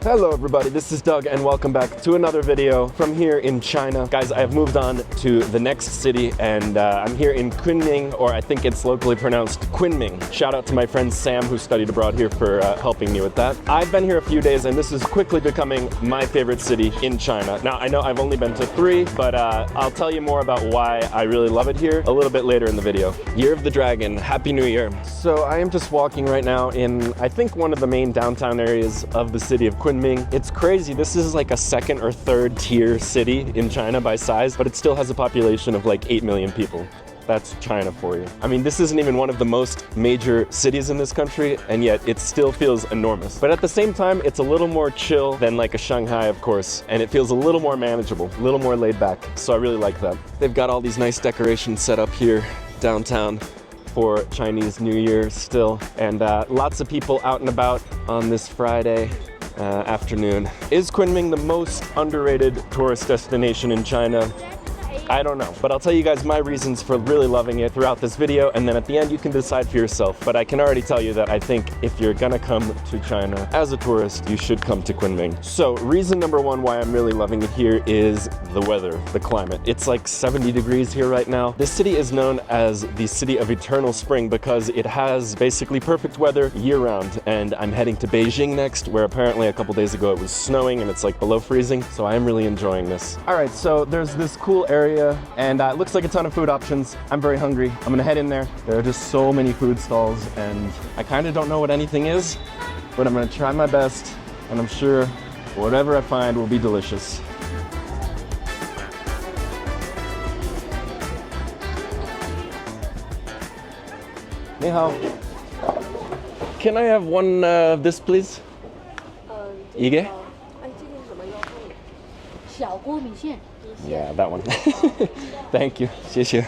Hello everybody, this is Doug and welcome back to another video from here in China. Guys, I have moved on to the next city and I'm here in Kunming, or I think it's locally pronounced Kunming. Shout out to my friend Sam who studied abroad here for helping me with that. I've been here a few days and this is quickly becoming my favorite city in China. Now I know I've only been to 3, but I'll tell you more about why I really love it here a little bit later in the video. Year of the Dragon, Happy New Year. So I am just walking right now in, I think, one of the main downtown areas of the city of Kunming. It's crazy, this is like a 2nd or 3rd tier city in China by size, but it still has a population of like 8 million people. That's China for you. I mean, this isn't even one of the most major cities in this country, and yet it still feels enormous. But at the same time, it's a little more chill than like a Shanghai, of course, and it feels a little more manageable, a little more laid back. So I really like that. They've got all these nice decorations set up here downtown for Chinese New Year still, and lots of people out and about on this Friday afternoon. Is Kunming the most underrated tourist destination in China? I don't know, but I'll tell you guys my reasons for really loving it throughout this video, and then at the end you can decide for yourself. But I can already tell you that I think if you're gonna come to China as a tourist, you should come to Kunming. So reason number 1 why I'm really loving it here is the weather, the climate. It's like 70 degrees here right now. This city is known as the city of eternal spring because it has basically perfect weather year-round. And I'm heading to Beijing next, where apparently a couple days ago it was snowing and it's like below freezing. So I am really enjoying this. All right, so there's this cool area and it looks like a ton of food options. I'm very hungry. I'm gonna head in there. There are just so many food stalls and I kind of don't know what anything is, but I'm gonna try my best and I'm sure whatever I find will be delicious. Ni hao. Can I have one of this, please? Ige? Yeah, that one. Thank you. 谢谢.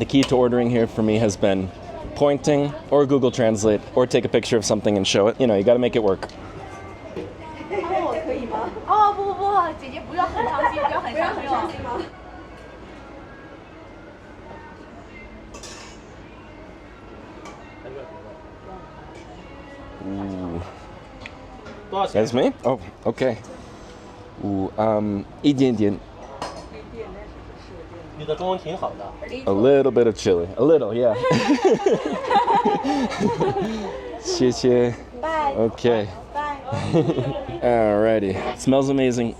The key to ordering here for me has been pointing or Google Translate or take a picture of something and show it. You know, you gotta make it work. Ooh. That's me? Oh, okay. Ooh, 一点点. A little bit of chili. A little, yeah. 谢谢. Bye. Okay. Bye. Alrighty. It smells amazing.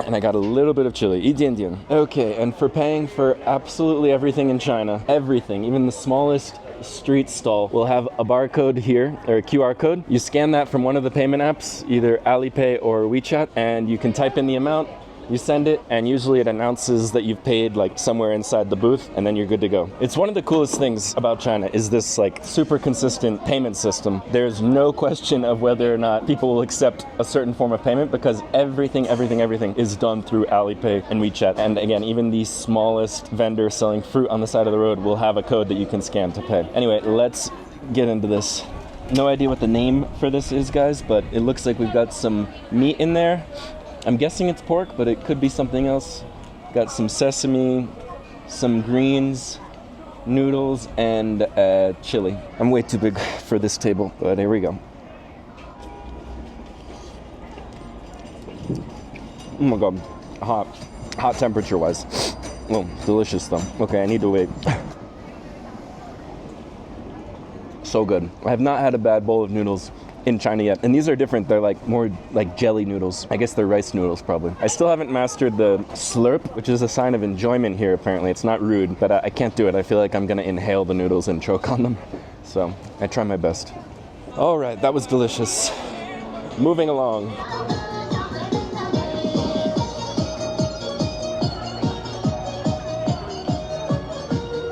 And I got a little bit of chili. 一点点. Okay, and for paying for absolutely everything in China, everything, even the smallest street stall will have a barcode here, or a QR code. You scan that from one of the payment apps, either Alipay or WeChat, and you can type in the amount, you send it, and usually it announces that you've paid like somewhere inside the booth, and then you're good to go. It's one of the coolest things about China is this like super consistent payment system. There's no question of whether or not people will accept a certain form of payment because everything is done through Alipay and WeChat. And again, even the smallest vendor selling fruit on the side of the road will have a code that you can scan to pay. Anyway, let's get into this. No idea what the name for this is, guys, but it looks like we've got some meat in there. I'm guessing it's pork, but it could be something else. Got some sesame, some greens, noodles, and chili. I'm way too big for this table, but here we go. Oh my god, hot temperature-wise. Oh, delicious though. Okay, I need to wait. So good. I have not had a bad bowl of noodles in China yet, and these are different. They're like more like jelly noodles. I guess they're rice noodles probably. I still haven't mastered the slurp, which is a sign of enjoyment here apparently. It's not rude, but I can't do it. I feel like I'm gonna inhale the noodles and choke on them. So I try my best. All right, that was delicious. Moving along.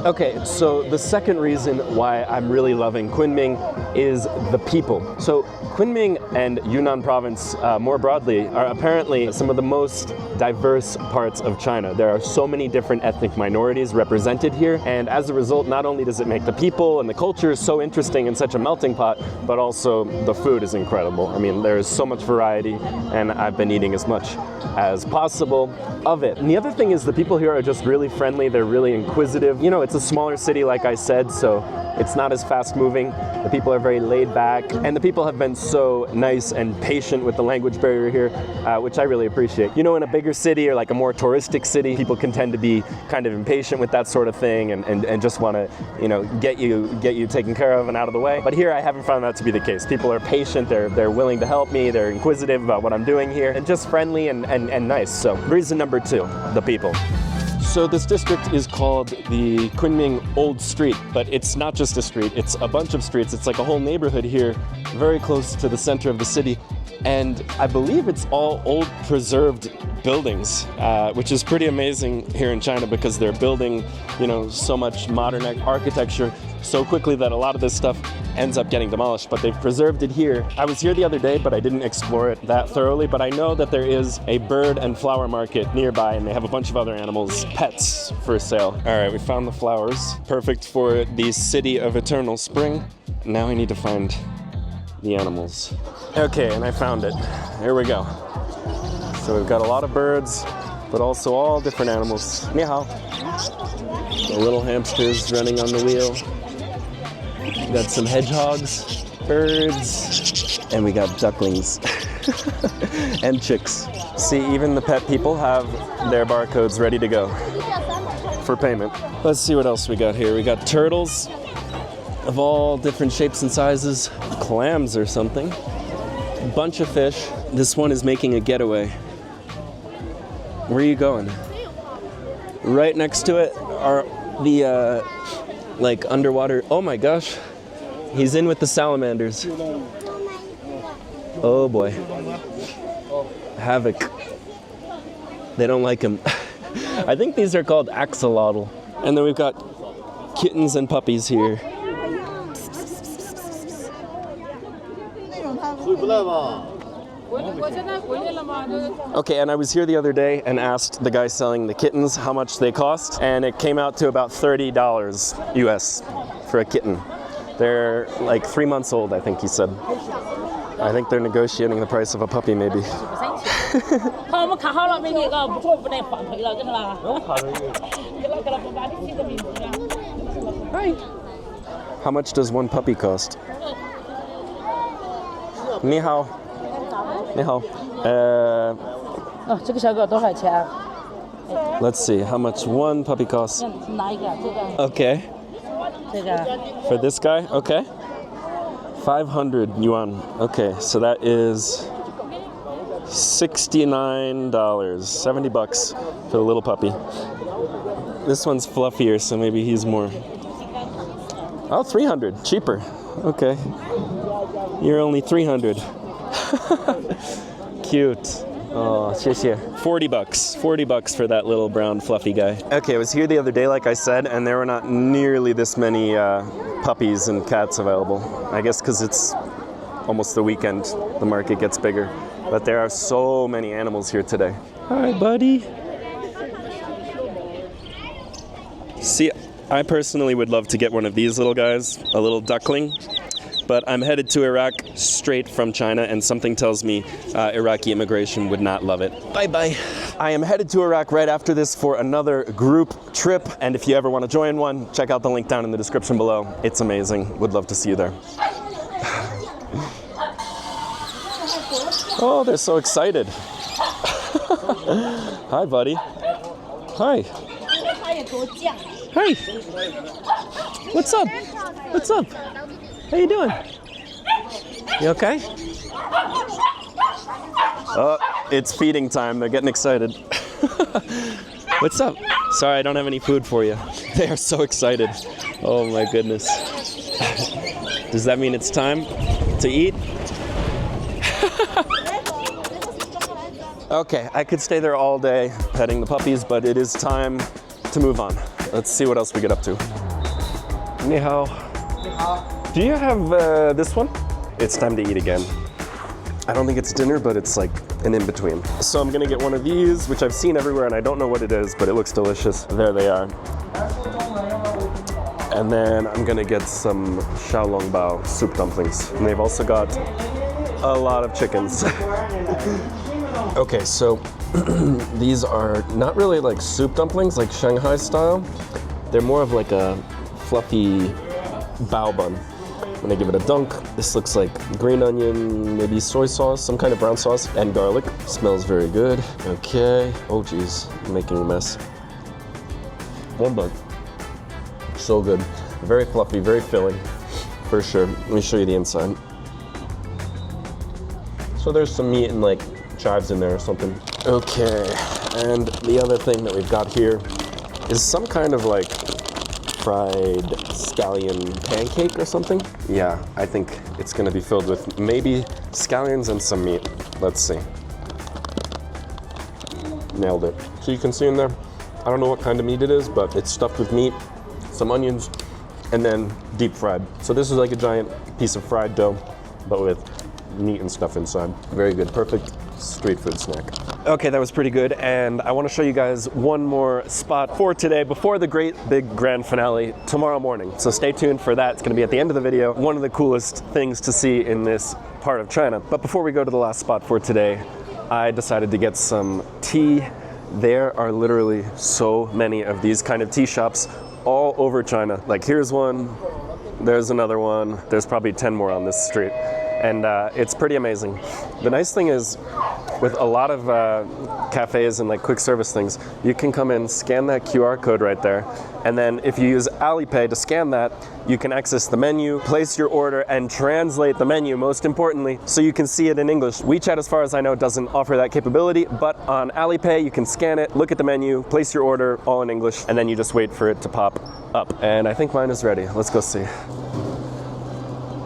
Okay, so the second reason why I'm really loving Kunming is the people. So Kunming and Yunnan Province, more broadly, are apparently some of the most diverse parts of China. There are so many different ethnic minorities represented here, and as a result, not only does it make the people and the culture so interesting and such a melting pot, but also the food is incredible. I mean, there is so much variety, and I've been eating as much as possible of it. And the other thing is the people here are just really friendly, they're really inquisitive. You know, it's a smaller city, like I said, so it's not as fast moving. The people are very laid back, and the people have been so nice and patient with the language barrier here, which I really appreciate. You know, in a bigger city or like a more touristic city, people can tend to be kind of impatient with that sort of thing and just want to, you know, get you taken care of and out of the way. But here I haven't found that to be the case. People are patient, they're willing to help me, they're inquisitive about what I'm doing here, and just friendly and nice. So reason number 2, the people. So this district is called the Kunming Old Street, but it's not just a street, it's a bunch of streets. It's like a whole neighborhood here, very close to the center of the city. And I believe it's all old preserved buildings, which is pretty amazing here in China because they're building, you know, so much modern architecture so quickly that a lot of this stuff ends up getting demolished, but they've preserved it here. I was here the other day, but I didn't explore it that thoroughly, but I know that there is a bird and flower market nearby, and they have a bunch of other animals, pets, for sale. All right, we found the flowers. Perfect for the city of eternal spring. Now we need to find the animals. Okay, and I found it. Here we go. So we've got a lot of birds, but also all different animals. Ni hao. The little hamsters running on the wheel. We got some hedgehogs, birds, and we got ducklings and chicks. See, even the pet people have their barcodes ready to go for payment. Let's see what else we got here. We got turtles of all different shapes and sizes, clams or something, a bunch of fish. This one is making a getaway. Where are you going? Right next to it are the like underwater, oh my gosh, he's in with the salamanders. Oh boy. Havoc. They don't like him. I think these are called axolotl. And then we've got kittens and puppies here. Okay, and I was here the other day and asked the guy selling the kittens how much they cost, and it came out to about $30 US for a kitten. They're like 3 months old, I think he said. I think they're negotiating the price of a puppy, maybe. How much does one puppy cost? Ni hao. Ni hao. Let's see how much one puppy costs. Okay. For this guy? Okay. 500 yuan. Okay, so that is $69, 70 bucks for the little puppy. This one's fluffier, so maybe he's more. Oh, 300, cheaper. Okay. You're only 300. Cute. Oh, 谢谢. 40 bucks. 40 bucks for that little brown fluffy guy. Okay, I was here the other day, like I said, and there were not nearly this many puppies and cats available. I guess because it's almost the weekend, the market gets bigger. But there are so many animals here today. Hi, buddy. See, I personally would love to get one of these little guys, a little duckling. But I'm headed to Iraq straight from China, and something tells me Iraqi immigration would not love it. Bye-bye. I am headed to Iraq right after this for another group trip, and if you ever want to join one, check out the link down in the description below. It's amazing. Would love to see you there. Oh, they're so excited. Hi, buddy. Hi. Hi. What's up? What's up? How you doing? You okay? Oh, it's feeding time. They're getting excited. What's up? Sorry, I don't have any food for you. They are so excited. Oh my goodness. Does that mean it's time to eat? Okay, I could stay there all day petting the puppies, but it is time to move on. Let's see what else we get up to. Ni hao. Ni hao. Do you have this one? It's time to eat again. I don't think it's dinner, but it's like an in-between. So I'm gonna get one of these, which I've seen everywhere and I don't know what it is, but it looks delicious. There they are. And then I'm gonna get some xiaolongbao soup dumplings. And they've also got a lot of chickens. Okay, so these are not really like soup dumplings, like Shanghai style. They're more of like a fluffy bao bun. I'm gonna give it a dunk. This looks like green onion, maybe soy sauce, some kind of brown sauce, and garlic. Smells very good. Okay. Oh geez, I'm making a mess. One bite. So good. Very fluffy, very filling, for sure. Let me show you the inside. So there's some meat and like chives in there or something. Okay, and the other thing that we've got here is some kind of like fried scallion pancake or something. Yeah, I think it's gonna be filled with maybe scallions and some meat. Let's see. Nailed it. So you can see in there, I don't know what kind of meat it is, but it's stuffed with meat, some onions, and then deep fried. So this is like a giant piece of fried dough, but with meat and stuff inside. Very good, perfect street food snack. Okay, that was pretty good, and I want to show you guys one more spot for today before the great big grand finale tomorrow morning. So stay tuned for that. It's going to be at the end of the video. One of the coolest things to see in this part of China. But before we go to the last spot for today, I decided to get some tea. There are literally so many of these kind of tea shops all over China. Like here's one, there's another one, there's probably 10 more on this street. And it's pretty amazing. The nice thing is, with a lot of cafes and like quick service things, you can come in, scan that QR code right there, and then if you use Alipay to scan that, you can access the menu, place your order, and translate the menu, most importantly, so you can see it in English. WeChat, as far as I know, doesn't offer that capability, but on Alipay, you can scan it, look at the menu, place your order, all in English, and then you just wait for it to pop up. And I think mine is ready. Let's go see.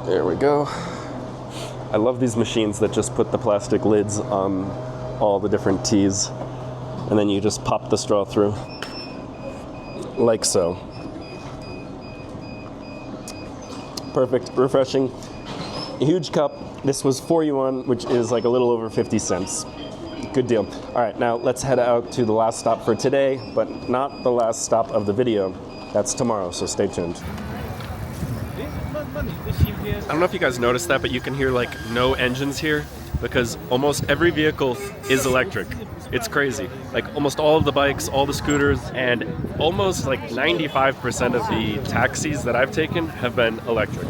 There we go. I love these machines that just put the plastic lids on all the different teas, and then you just pop the straw through, like so. Perfect, refreshing. A huge cup. This was 4 yuan, which is like a little over 50 cents. Good deal. All right, now let's head out to the last stop for today, but not the last stop of the video. That's tomorrow, so stay tuned. I don't know if you guys noticed that, but you can hear like no engines here because almost every vehicle is electric. It's crazy. Like almost all of the bikes, all the scooters, and almost like 95% of the taxis that I've taken have been electric.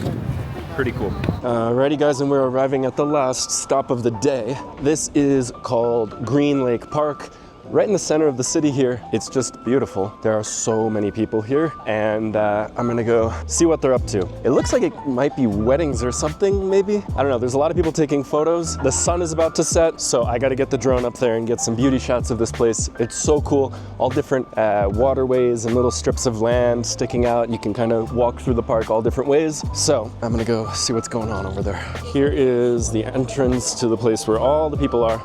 Pretty cool. Alrighty guys, and we're arriving at the last stop of the day. This is called Green Lake Park. Right in the center of the city here. It's just beautiful. There are so many people here, and I'm gonna go see what they're up to. It looks like it might be weddings or something, maybe? I don't know, there's a lot of people taking photos. The sun is about to set, so I gotta get the drone up there and get some beauty shots of this place. It's so cool. All different waterways and little strips of land sticking out. You can kind of walk through the park all different ways. So I'm gonna go see what's going on over there. Here is the entrance to the place where all the people are.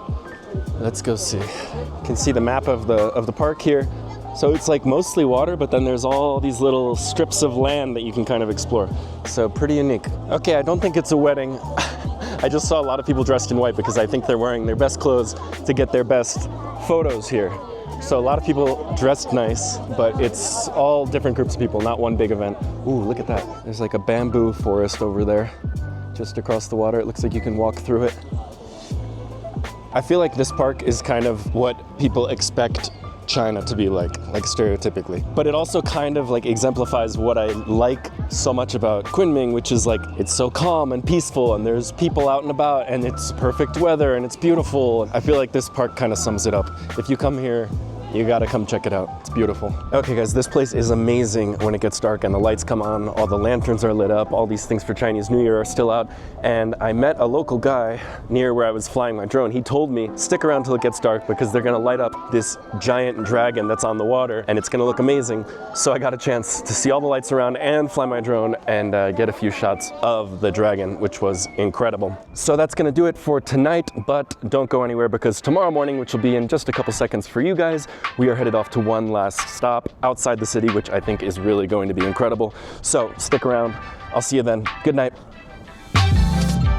Let's go see. You can see the map of the park here. So it's like mostly water, but then there's all these little strips of land that you can kind of explore. So pretty unique. Okay, I don't think it's a wedding. I just saw a lot of people dressed in white because I think they're wearing their best clothes to get their best photos here. So a lot of people dressed nice, but it's all different groups of people, not one big event. Ooh, look at that. There's like a bamboo forest over there, just across the water. It looks like you can walk through it. I feel like this park is kind of what people expect China to be like stereotypically. But it also kind of like exemplifies what I like so much about Kunming, which is like, it's so calm and peaceful, and there's people out and about, and it's perfect weather, and it's beautiful. I feel like this park kind of sums it up. If you come here, you gotta come check it out. It's beautiful. Okay guys, this place is amazing when it gets dark and the lights come on, all the lanterns are lit up, all these things for Chinese New Year are still out. And I met a local guy near where I was flying my drone. He told me, stick around till it gets dark because they're gonna light up this giant dragon that's on the water and it's gonna look amazing. So I got a chance to see all the lights around and fly my drone and get a few shots of the dragon, which was incredible. So that's gonna do it for tonight, but don't go anywhere because tomorrow morning, which will be in just a couple seconds for you guys, we are headed off to one last stop outside the city, which I think is really going to be incredible. So stick around. I'll see you then. Good night.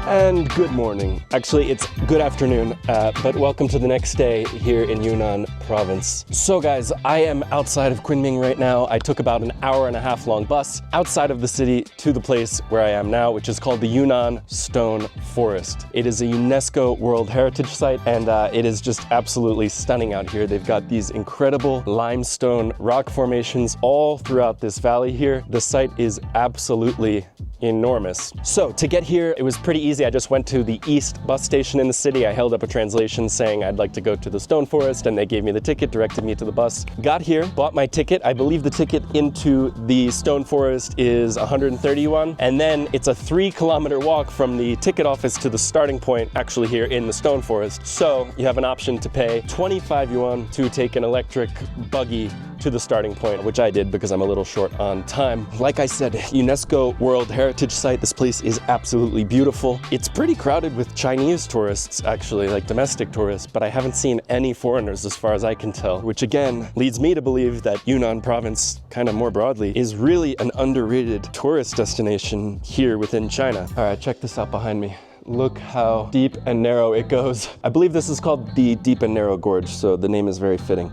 And good morning. Actually, it's good afternoon, but welcome to the next day here in Yunnan Province. So guys, I am outside of Kunming right now. I took about an hour-and-a-half long bus outside of the city to the place where I am now, which is called the Yunnan Stone Forest. It is a UNESCO World Heritage Site, and it is just absolutely stunning out here. They've got these incredible limestone rock formations all throughout this valley here. The site is absolutely enormous. So to get here, it was pretty easy. I just went to the east bus station in the city. I held up a translation saying I'd like to go to the Stone Forest, and they gave me the ticket, directed me to the bus. Got here, bought my ticket. I believe the ticket into the Stone Forest is 130 yuan, and then it's a 3-kilometer walk from the ticket office to the starting point actually here in the Stone Forest. So you have an option to pay 25 yuan to take an electric buggy to the starting point, which I did because I'm a little short on time. Like I said, UNESCO World Heritage Site. This place is absolutely beautiful. It's pretty crowded with Chinese tourists, actually, like domestic tourists, but I haven't seen any foreigners as far as I can tell, which again leads me to believe that Yunnan Province, kind of more broadly, is really an underrated tourist destination here within China. All right, check this out behind me. Look how deep and narrow it goes. I believe this is called the Deep and Narrow Gorge, so the name is very fitting.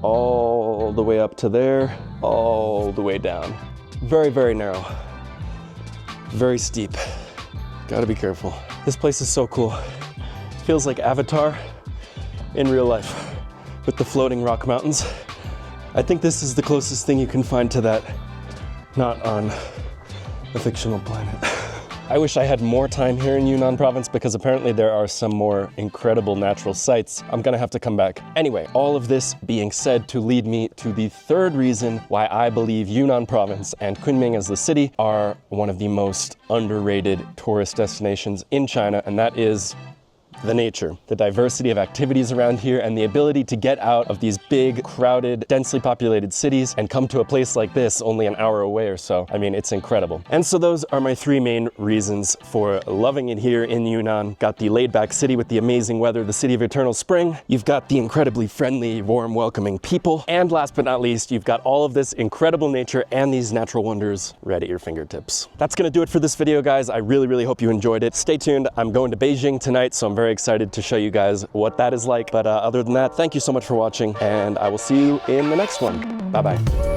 All the way up to there, all the way down. Very, very narrow. Very steep. Gotta be careful. This place is so cool. Feels like Avatar in real life with the floating rock mountains. I think this is the closest thing you can find to that, not on a fictional planet. I wish I had more time here in Yunnan Province because apparently there are some more incredible natural sights. I'm gonna have to come back. Anyway, all of this being said to lead me to the third reason why I believe Yunnan Province and Kunming as the city are one of the most underrated tourist destinations in China, and that is the nature, the diversity of activities around here, and the ability to get out of these big, crowded, densely populated cities and come to a place like this only an hour away or so. I mean, it's incredible. And so those are my 3 main reasons for loving it here in Yunnan. Got the laid-back city with the amazing weather, the city of eternal spring. You've got the incredibly friendly, warm, welcoming people. And last but not least, you've got all of this incredible nature and these natural wonders right at your fingertips. That's gonna do it for this video, guys. I really, really hope you enjoyed it. Stay tuned. I'm going to Beijing tonight, so I'm very excited to show you guys what that is like. But other than that, thank you so much for watching, and I will see you in the next one. Bye-bye.